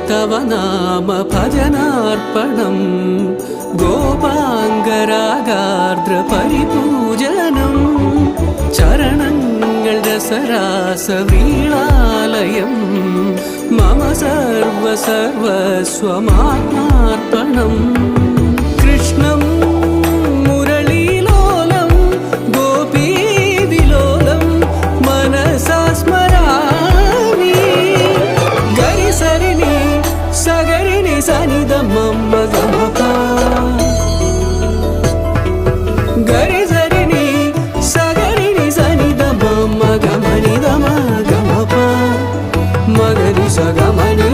തവ നാമ ഭജനാർപ്പണം ഗോപാംഗരാഗാർദ്ര പരിപൂജനം ചരണങ്ങൾ രസരാസവീളാലയം മമ സർവസർവസ്വമാത്മാർപ്പണം കൃഷ്ണം മുരളീലോലം ഗോപീവിലോലം മനസാ സ്മരാമി ഗരി സരിനി സഗരിനി സനിധ മമ്മ ഗമപ ഗരി സരിനി സഗരിനി സനിധ മമ്മ ഗമനി ഗമ ഗമപ മഗരി സഗമനി